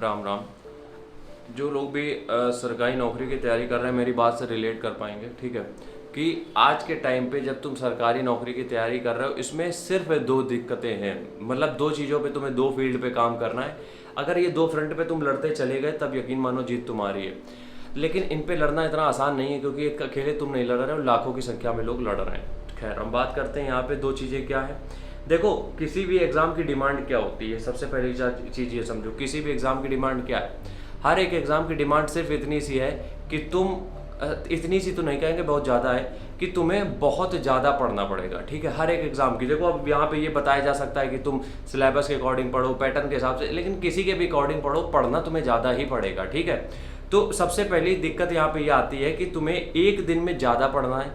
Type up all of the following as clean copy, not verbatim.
राम राम। जो लोग भी सरकारी नौकरी की तैयारी कर रहे हैं मेरी बात से रिलेट कर पाएंगे, ठीक है। कि आज के टाइम पे जब तुम सरकारी नौकरी की तैयारी कर रहे हो, इसमें सिर्फ दो दिक्कतें हैं। मतलब दो चीज़ों पे तुम्हें, दो फील्ड पे काम करना है। अगर ये दो फ्रंट पे तुम लड़ते चले गए तब यकीन मानो जीत तुम्हारी है। लेकिन इन पे लड़ना इतना आसान नहीं है, क्योंकि एक अकेले तुम नहीं लड़ रहे हो, लाखों की संख्या में लोग लड़ रहे हैं। खैर, हम बात करते हैं यहाँ पे दो चीज़ें क्या है। देखो, किसी भी एग्ज़ाम की डिमांड क्या होती है, सबसे पहली चीज़ ये समझो, किसी भी एग्ज़ाम की डिमांड क्या है। हर एक एग्ज़ाम की डिमांड सिर्फ इतनी सी है कि तुम, इतनी सी तो नहीं कहेंगे, बहुत ज़्यादा है कि तुम्हें बहुत ज़्यादा पढ़ना पड़ेगा, ठीक है। हर एक एग्ज़ाम की देखो, अब यहाँ पे ये बताया जा सकता है कि तुम सिलेबस के अकॉर्डिंग पढ़ो, पैटर्न के हिसाब से, लेकिन किसी के भी अकॉर्डिंग पढ़ो, पढ़ना तुम्हें ज़्यादा ही पड़ेगा, ठीक है। तो सबसे पहली दिक्कत यहाँ पे ये आती है कि तुम्हें एक दिन में ज़्यादा पढ़ना है,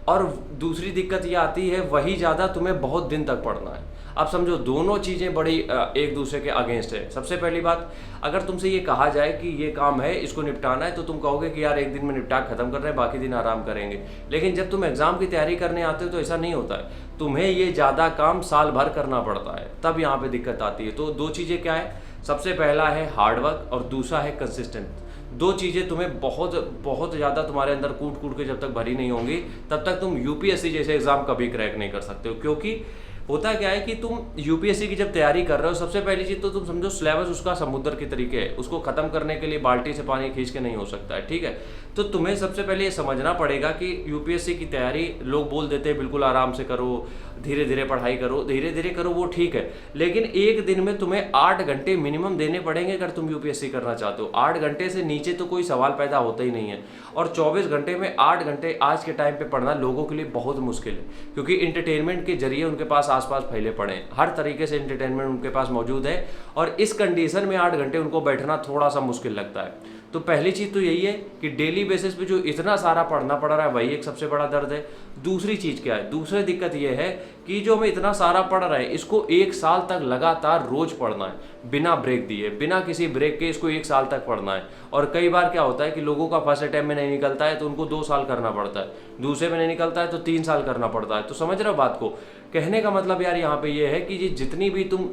और दूसरी दिक्कत ये आती है वही ज़्यादा तुम्हें बहुत दिन तक पढ़ना है। अब समझो, दोनों चीज़ें बड़ी एक दूसरे के अगेंस्ट है। सबसे पहली बात, अगर तुमसे ये कहा जाए कि ये काम है, इसको निपटाना है, तो तुम कहोगे कि यार एक दिन में निपटा ख़त्म कर रहे हैं, बाकी दिन आराम करेंगे। लेकिन जब तुम एग्ज़ाम की तैयारी करने आते हो तो ऐसा नहीं होता है, तुम्हें ये ज़्यादा काम साल भर करना पड़ता है, तब यहाँ पर दिक्कत आती है। तो दो चीज़ें क्या है, सबसे पहला है हार्डवर्क और दूसरा है कंसिस्टेंट। दो चीज़ें तुम्हें बहुत बहुत ज़्यादा तुम्हारे अंदर कूट कूट के जब तक भरी नहीं होंगी, तब तक तुम यूपीएससी जैसे एग्ज़ाम कभी क्रैक नहीं कर सकते हो। क्योंकि होता क्या है कि तुम यूपीएससी की जब तैयारी कर रहे हो, सबसे पहली चीज़ तो तुम समझो, सिलेबस उसका समुद्र के तरीके है, उसको ख़त्म करने के लिए बाल्टी से पानी खींच के नहीं हो सकता है, ठीक है। तो तुम्हें सबसे पहले ये समझना पड़ेगा कि यूपीएससी की तैयारी, लोग बोल देते हैं बिल्कुल आराम से करो, धीरे धीरे पढ़ाई करो, धीरे धीरे करो, वो ठीक है। लेकिन एक दिन में तुम्हें 8 घंटे मिनिमम देने पड़ेंगे अगर तुम यूपीएससी करना चाहते हो। 8 घंटे से नीचे तो कोई सवाल पैदा होता ही नहीं है। और 24 घंटे में 8 घंटे आज के टाइम पे पढ़ना लोगों के लिए बहुत मुश्किल है, क्योंकि इंटरटेनमेंट के जरिए उनके पास आसपास फैले पड़े हैं, हर तरीके से इंटरटेनमेंट उनके पास मौजूद है, और इस कंडीशन में 8 घंटे उनको बैठना थोड़ा सा मुश्किल लगता है। तो पहली चीज़ तो यही है कि डेली बेसिस पे जो इतना सारा पढ़ना पड़ रहा है, वही एक सबसे बड़ा दर्द है। दूसरी चीज़ क्या है, दूसरी दिक्कत ये है कि जो हमें इतना सारा पढ़ रहे हैं, इसको 1 साल तक लगातार रोज पढ़ना है, बिना ब्रेक दिए, बिना किसी ब्रेक के इसको 1 साल तक पढ़ना है। और कई बार क्या होता है कि लोगों का फर्स्ट अटेम्प्ट में नहीं निकलता है तो उनको 2 साल करना पड़ता है, दूसरे में नहीं निकलता है तो 3 साल करना पड़ता है। तो समझ रहे हो बात को। कहने का मतलब यार यहाँ पे ये है कि ये जितनी भी तुम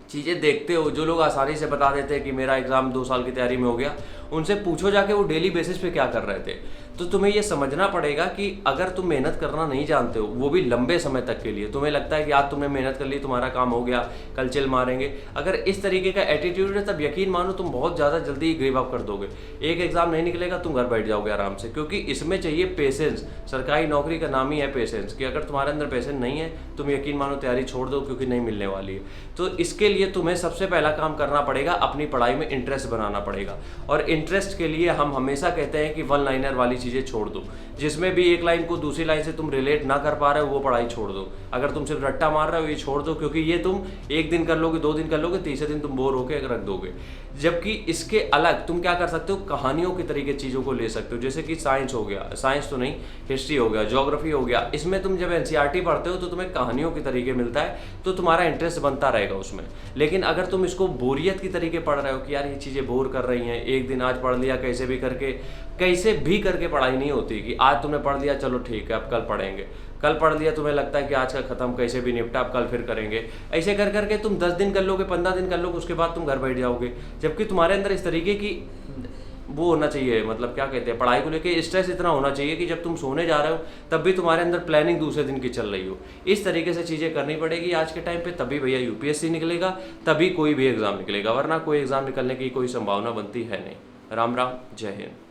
चीज़ें देखते हो, जो लोग आसानी से बता देते हैं कि मेरा एग्ज़ाम 2 साल की तैयारी में हो गया, उनसे पूछो जाके वो डेली बेसिस पे क्या कर रहे थे। तो तुम्हें ये समझना पड़ेगा कि अगर तुम मेहनत करना नहीं जानते हो, वो भी लंबे समय तक के लिए, तुम्हें लगता है कि आज तुमने मेहनत कर ली, तुम्हारा काम हो गया, कल चिल मारेंगे, अगर इस तरीके का एटीट्यूड है, तब यकीन मानो तुम बहुत ज़्यादा जल्दी गिव अप कर दोगे। एक एग्ज़ाम नहीं निकलेगा, तुम घर बैठ जाओगे आराम से, क्योंकि इसमें चाहिए पेशेंस। सरकारी नौकरी का नाम ही है पेशेंस, कि अगर तुम्हारे अंदर पेशेंस नहीं है, तुम यकीन मानो तैयारी छोड़ दो, क्योंकि नहीं मिलने वाली है। तो इसके लिए तुम्हें सबसे पहला काम करना पड़ेगा, अपनी पढ़ाई में इंटरेस्ट बनाना पड़ेगा। और इंटरेस्ट के लिए हम हमेशा कहते हैं कि वन लाइनर वाली चीज़ें छोड़ दो, जिसमें भी एक लाइन को दूसरी लाइन से तुम रिलेट ना कर पा रहे हो, वो पढ़ाई छोड़ दो। अगर तुम सिर्फ रट्टा मार रहे हो, ये छोड़ दो, क्योंकि ये तुम एक दिन कर लोगे, 2 दिन कर लोगे, तीसरे दिन तुम बोर होकर रख दोगे। जबकि इसके अलग तुम क्या कर सकते हो, कहानियों के तरीके चीज़ों को ले सकते हो। जैसे कि साइंस हो गया, साइंस तो नहीं, हिस्ट्री हो गया, ज्योग्राफी हो गया, इसमें तुम जब एनसीईआरटी पढ़ते हो तो तुम्हें कहानियों के तरीके मिलता है, तो तुम्हारा इंटरेस्ट बनता रहेगा उसमें। लेकिन अगर तुम इसको बोरियत की तरीके पढ़ रहे हो कि यार ये चीज़ें बोर कर रही हैं, एक दिन आज पढ़ लिया, कैसे भी करके पढ़ाई नहीं होती कि आज तुमने पढ़ लिया, चलो ठीक है अब कल पढ़ेंगे, कल पढ़ लिया, तुम्हें लगता है कि आज का खत्म, कैसे भी निपटा, अब कल फिर करेंगे। ऐसे कर करके तुम 10 दिन कर लोगे, 15 दिन कर लोगे, उसके बाद तुम घर बैठ जाओगे। जबकि तुम्हारे अंदर इस तरीके की वो होना चाहिए, मतलब क्या कहते हैं, पढ़ाई को लेके स्ट्रेस इतना होना चाहिए कि जब तुम सोने जा रहे हो तब भी तुम्हारे अंदर प्लानिंग दूसरे दिन की चल रही हो। इस तरीके से चीज़ें करनी पड़ेगी आज के टाइम पे, तभी भैया यूपीएससी निकलेगा, तभी कोई भी एग्ज़ाम निकलेगा, वरना कोई एग्ज़ाम निकलने की कोई संभावना बनती है नहीं। राम राम, जय हिंद।